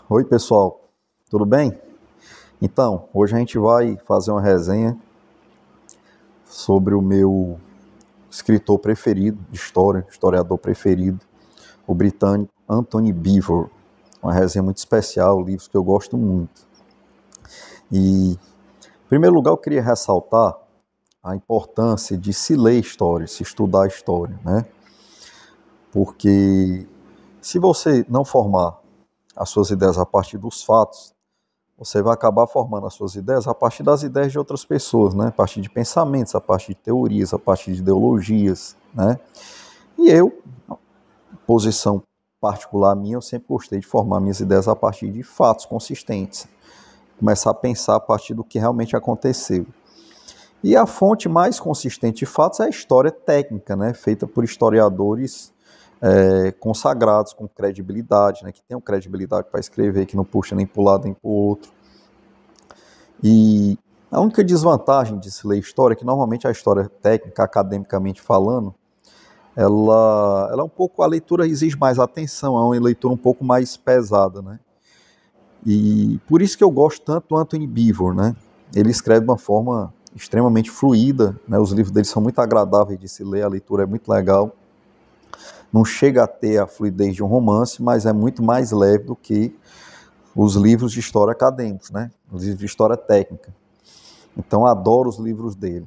Oi, pessoal, tudo bem? Então, hoje a gente vai fazer uma resenha sobre o meu escritor preferido de história, historiador preferido, o britânico Anthony Beevor. Uma resenha muito especial, livros que eu gosto muito. E, em primeiro lugar, eu queria ressaltar a importância de se ler história, se estudar a história, né? Porque se você não formar as suas ideias a partir dos fatos, você vai acabar formando as suas ideias a partir das ideias de outras pessoas, né? A partir de pensamentos, a partir de teorias, a partir de ideologias, né? E eu, posição particular minha, eu sempre gostei de formar minhas ideias a partir de fatos consistentes. Começar a pensar a partir do que realmente aconteceu. E a fonte mais consistente de fatos é a história técnica, né? Feita por historiadores consagrados, com credibilidade, né? Que tenham credibilidade para escrever, que não puxa nem para um lado nem para o outro. E a única desvantagem de se ler história é que normalmente a história técnica, academicamente falando, ela é um pouco, a leitura exige mais atenção, é uma leitura um pouco mais pesada, né? E por isso que eu gosto tanto do Anthony Beevor, né? Ele escreve de uma forma extremamente fluida, né? Os livros dele são muito agradáveis de se ler, a leitura é muito legal. Não chega a ter a fluidez de um romance, mas é muito mais leve do que os livros de história acadêmicos, né? Os livros de história técnica. Então, adoro os livros dele.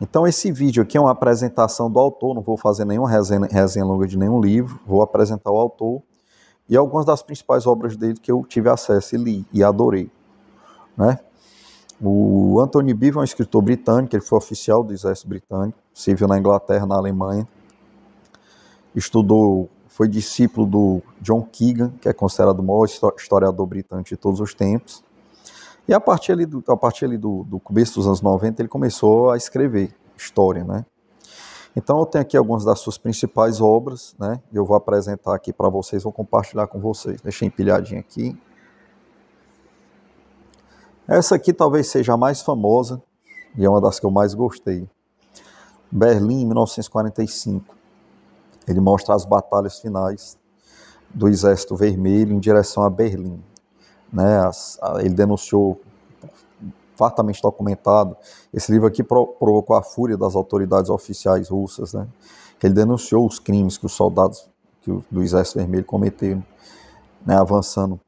Então, esse vídeo aqui é uma apresentação do autor, não vou fazer nenhuma resenha longa de nenhum livro, vou apresentar o autor e algumas das principais obras dele que eu tive acesso e li e adorei, né? O Anthony Beevor é um escritor britânico, ele foi oficial do exército britânico, serviu na Inglaterra, na Alemanha, estudou, foi discípulo do John Keegan, que é considerado o maior historiador britânico de todos os tempos. E a partir do começo dos anos 90, ele começou a escrever história, né? Então eu tenho aqui algumas das suas principais obras, né? E eu vou apresentar aqui para vocês, vou compartilhar com vocês. Deixei empilhadinho aqui. Essa aqui talvez seja a mais famosa e é uma das que eu mais gostei. Berlim, 1945. Ele mostra as batalhas finais do Exército Vermelho em direção a Berlim, né? Ele denunciou, fartamente documentado, esse livro aqui provocou a fúria das autoridades oficiais russas, né? Ele denunciou os crimes que os soldados do Exército Vermelho cometeram, né? Avançando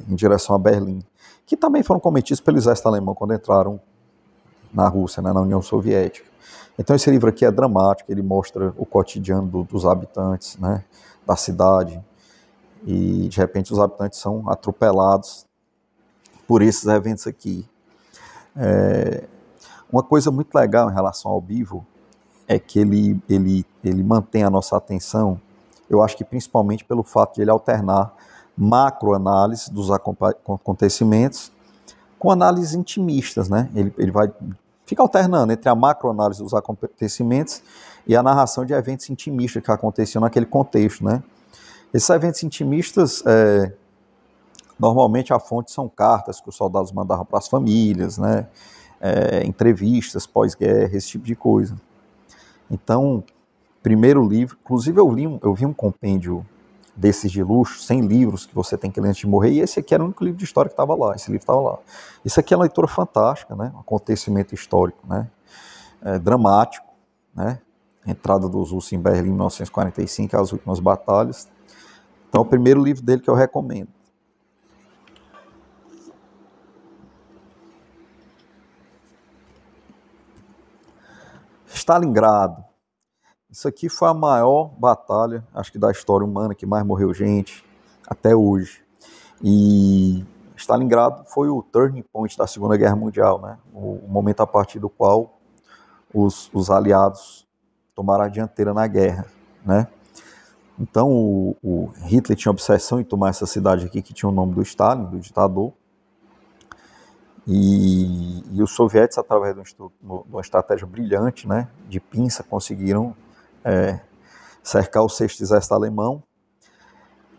em direção a Berlim, que também foram cometidos pelo Exército Alemão quando entraram na Rússia, né? Na União Soviética. Então esse livro aqui é dramático, ele mostra o cotidiano dos habitantes, né? Da cidade, e de repente os habitantes são atropelados por esses eventos aqui. Uma coisa muito legal em relação ao Beevor é que ele mantém a nossa atenção, eu acho que principalmente pelo fato de ele alternar macroanálise dos acontecimentos com análises intimistas, né? Ele fica alternando entre a macroanálise dos acontecimentos e a narração de eventos intimistas que aconteciam naquele contexto, né? Esses eventos intimistas, normalmente a fonte são cartas que os soldados mandavam para as famílias, né? Entrevistas pós-guerra, esse tipo de coisa. Então, primeiro livro, inclusive eu vi um compêndio desses de luxo, 100 livros que você tem que ler antes de morrer, e esse aqui era o único livro de história que estava lá, esse livro estava lá. Isso aqui é uma leitura fantástica, né? Um acontecimento histórico, né? Dramático, né? A entrada dos russos em Berlim em 1945, as últimas batalhas. Então, é o primeiro livro dele que eu recomendo. Stalingrado. Isso aqui foi a maior batalha, acho que da história humana, que mais morreu gente até hoje. E Stalingrado foi o turning point da Segunda Guerra Mundial, né? O momento a partir do qual os aliados tomaram a dianteira na guerra, né? Então o Hitler tinha obsessão em tomar essa cidade aqui, que tinha o nome do Stalin, do ditador, e os soviéticos, através de uma estratégia brilhante, né, de pinça, conseguiram cercar o Sexto Exército Alemão.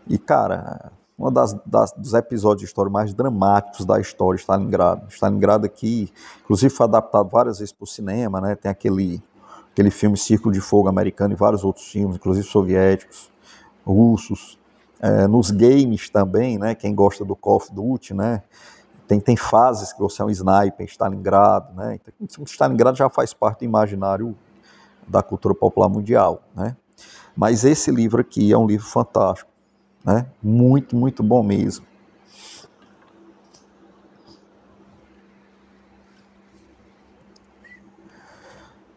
E, cara, um dos episódios de história mais dramáticos da história, Stalingrado. Stalingrado aqui, inclusive, foi adaptado várias vezes para o cinema, né? Tem aquele filme Círculo de Fogo americano e vários outros filmes, inclusive soviéticos, russos. nos games também, né? Quem gosta do Call of Duty, né? Tem fases que você é um sniper em Stalingrado, né? Então, Stalingrado já faz parte do imaginário da cultura popular mundial, né? Mas esse livro aqui é um livro fantástico, né? Muito, muito bom mesmo.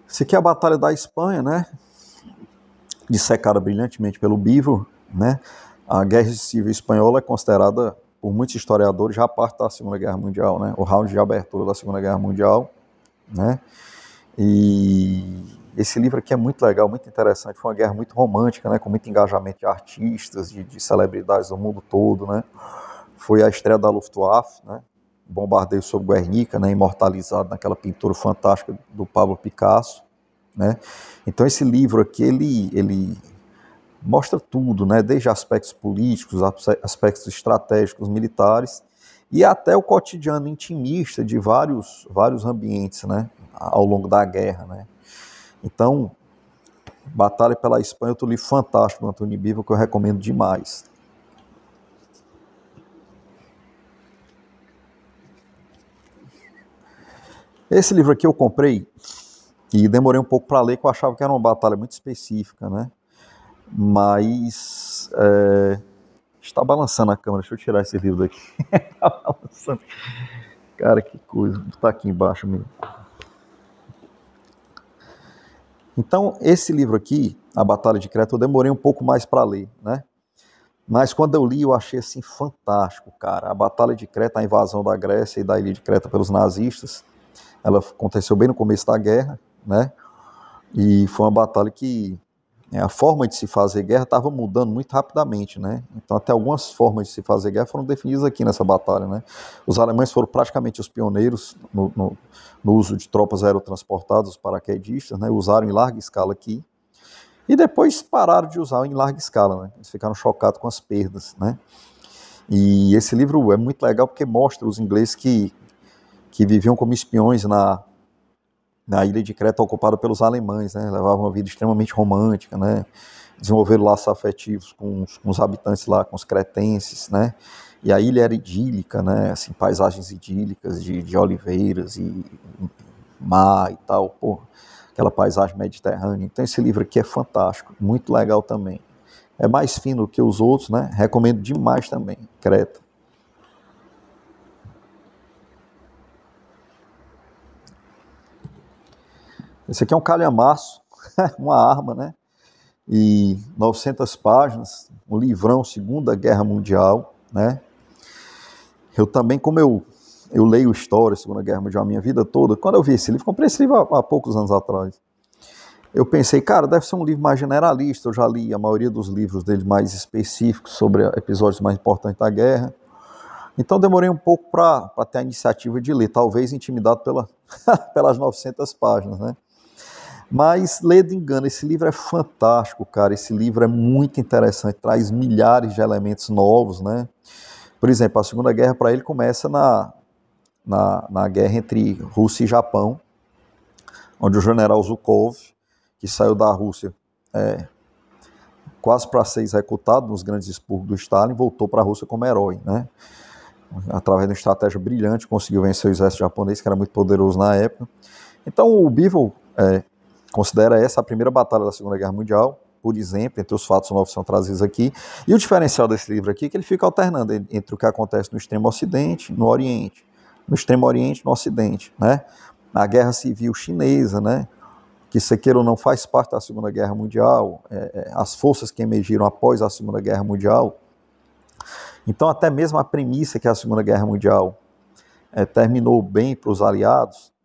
Esse aqui é a Batalha da Espanha, né? Dissecada brilhantemente pelo Beevor, né? A Guerra Civil Espanhola é considerada, por muitos historiadores, já parte da Segunda Guerra Mundial, né? O round de abertura da Segunda Guerra Mundial, né? E esse livro aqui é muito legal, muito interessante. Foi uma guerra muito romântica, né? Com muito engajamento de artistas, de celebridades do mundo todo, né? Foi a estreia da Luftwaffe, né? Bombardeio sobre Guernica, né? Imortalizado naquela pintura fantástica do Pablo Picasso, né? Então esse livro aqui, ele mostra tudo, né? Desde aspectos políticos, aspectos estratégicos, militares, e até o cotidiano intimista de vários ambientes, né? Ao longo da guerra, né? Então, Batalha pela Espanha, outro livro fantástico do Antônio Beevor, que eu recomendo demais. Esse livro aqui eu comprei e demorei um pouco para ler, porque eu achava que era uma batalha muito específica, né? Mas está balançando a câmera, deixa eu tirar esse livro daqui. Está balançando. Cara, que coisa, está aqui embaixo mesmo. Então, esse livro aqui, A Batalha de Creta, eu demorei um pouco mais para ler, né? Mas quando eu li, eu achei assim fantástico, cara. A Batalha de Creta, a invasão da Grécia e da ilha de Creta pelos nazistas, ela aconteceu bem no começo da guerra, né? E foi uma batalha que a forma de se fazer guerra estava mudando muito rapidamente, né? Então até algumas formas de se fazer guerra foram definidas aqui nessa batalha, né? Os alemães foram praticamente os pioneiros no uso de tropas aerotransportadas, os paraquedistas, né? Usaram em larga escala aqui. E depois pararam de usar em larga escala, né? Eles ficaram chocados com as perdas, né? E esse livro é muito legal porque mostra os ingleses que viviam como espiões na ilha de Creta ocupada pelos alemães, né? Levavam uma vida extremamente romântica, né? Desenvolveram laços afetivos com os habitantes lá, com os cretenses, né? E a ilha era idílica, né? Assim, paisagens idílicas de oliveiras e mar e tal, pô, aquela paisagem mediterrânea. Então esse livro aqui é fantástico, muito legal também. É mais fino que os outros, né? Recomendo demais também, Creta. Esse aqui é um calhamaço, uma arma, né? E 900 páginas, um livrão, Segunda Guerra Mundial, né? Eu também, como eu leio história, Segunda Guerra Mundial, a minha vida toda, quando eu vi esse livro, comprei esse livro há poucos anos atrás, eu pensei, cara, deve ser um livro mais generalista, eu já li a maioria dos livros dele mais específicos sobre episódios mais importantes da guerra, então demorei um pouco para ter a iniciativa de ler, talvez intimidado pelas 900 páginas, né? Mas, ledo engano, esse livro é fantástico, cara, esse livro é muito interessante, traz milhares de elementos novos, né? Por exemplo, a Segunda Guerra para ele começa na guerra entre Rússia e Japão, onde o general Zhukov, que saiu da Rússia quase para ser executado nos grandes expurgos do Stalin, voltou para a Rússia como herói, né? Através de uma estratégia brilhante, conseguiu vencer o exército japonês, que era muito poderoso na época. Então, o Beevor considera essa a primeira batalha da Segunda Guerra Mundial, por exemplo, entre os fatos novos que são trazidos aqui. E o diferencial desse livro aqui é que ele fica alternando entre o que acontece no extremo ocidente, no oriente, no extremo oriente, no ocidente, né? A Guerra Civil Chinesa, né? Que, se queira ou não, faz parte da Segunda Guerra Mundial, as forças que emergiram após a Segunda Guerra Mundial. Então, até mesmo a premissa que a Segunda Guerra Mundial terminou bem para os aliados,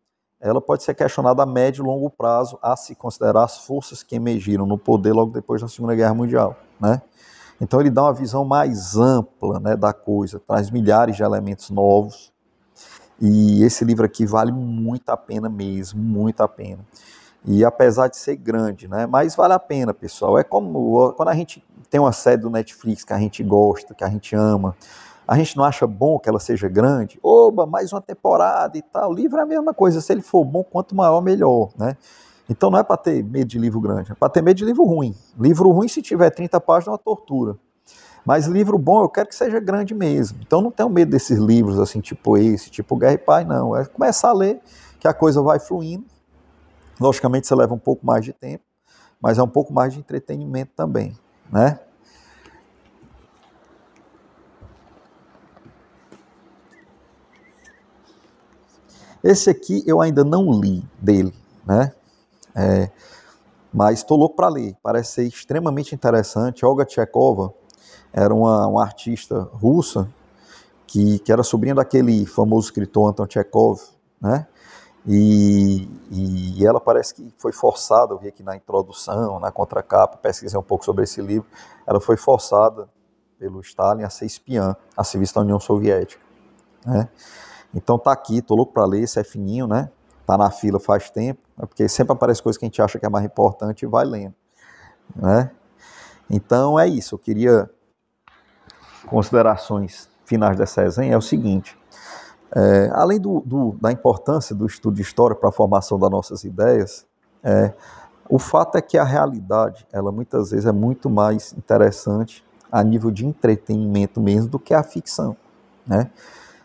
ela pode ser questionada a médio e longo prazo, a se considerar as forças que emergiram no poder logo depois da Segunda Guerra Mundial, né? Então ele dá uma visão mais ampla, né, da coisa, traz milhares de elementos novos, e esse livro aqui vale muito a pena mesmo, muito a pena. E apesar de ser grande, né, mas vale a pena, pessoal. É como quando a gente tem uma série do Netflix que a gente gosta, que a gente ama, a gente não acha bom que ela seja grande, oba, mais uma temporada e tal. O livro é a mesma coisa, se ele for bom, quanto maior, melhor, né? Então não é para ter medo de livro grande, é para ter medo de livro ruim. Livro ruim, se tiver 30 páginas, é uma tortura. Mas livro bom eu quero que seja grande mesmo. Então não tenho medo desses livros assim, tipo esse, tipo Guerra e Paz, não. É começar a ler que a coisa vai fluindo. Logicamente você leva um pouco mais de tempo, mas é um pouco mais de entretenimento também, né? Esse aqui eu ainda não li dele, né? Mas estou louco para ler. Parece ser extremamente interessante. Olga Tchekova era uma artista russa que era sobrinha daquele famoso escritor Anton Chekhov, né? E ela parece que foi forçada, eu vi aqui na introdução, na contracapa, pesquisei um pouco sobre esse livro, ela foi forçada pelo Stalin a ser espiã, a serviço da União Soviética, né? Então tá aqui, tô louco para ler, esse é fininho, né? Tá na fila faz tempo, porque sempre aparece coisa que a gente acha que é mais importante e vai lendo, né? Então é isso, eu queria considerações finais dessa resenha, é o seguinte, além da importância do estudo de história para a formação das nossas ideias, o fato é que a realidade, ela muitas vezes é muito mais interessante a nível de entretenimento mesmo do que a ficção, né?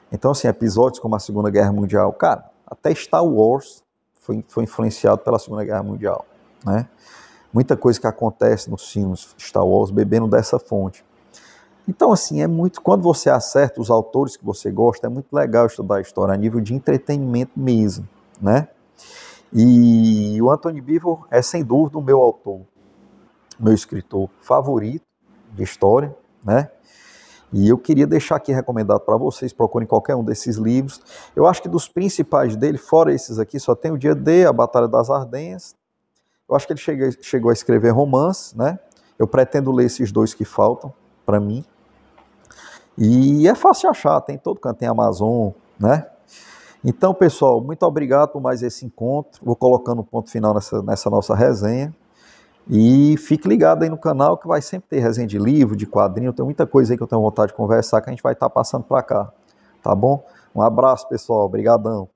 Então, assim, episódios como a Segunda Guerra Mundial, cara, até Star Wars foi influenciado pela Segunda Guerra Mundial, né? Muita coisa que acontece nos filmes Star Wars bebendo dessa fonte. Então, assim, é muito, quando você acerta os autores que você gosta, é muito legal estudar a história a nível de entretenimento mesmo, né? E o Antony Beevor é, sem dúvida, o meu autor, meu escritor favorito de história, né? E eu queria deixar aqui recomendado para vocês, procurem qualquer um desses livros. Eu acho que dos principais dele, fora esses aqui, só tem o Dia D, a Batalha das Ardenhas. Eu acho que ele chegou a escrever romance, né? Eu pretendo ler esses dois que faltam para mim. E é fácil de achar, tem todo canto, tem Amazon, né? Então, pessoal, muito obrigado por mais esse encontro. Vou colocando um ponto final nessa nossa resenha. E fique ligado aí no canal que vai sempre ter resenha de livro, de quadrinho. Tem muita coisa aí que eu tenho vontade de conversar que a gente vai estar passando para cá, tá bom? Um abraço, pessoal. Obrigadão.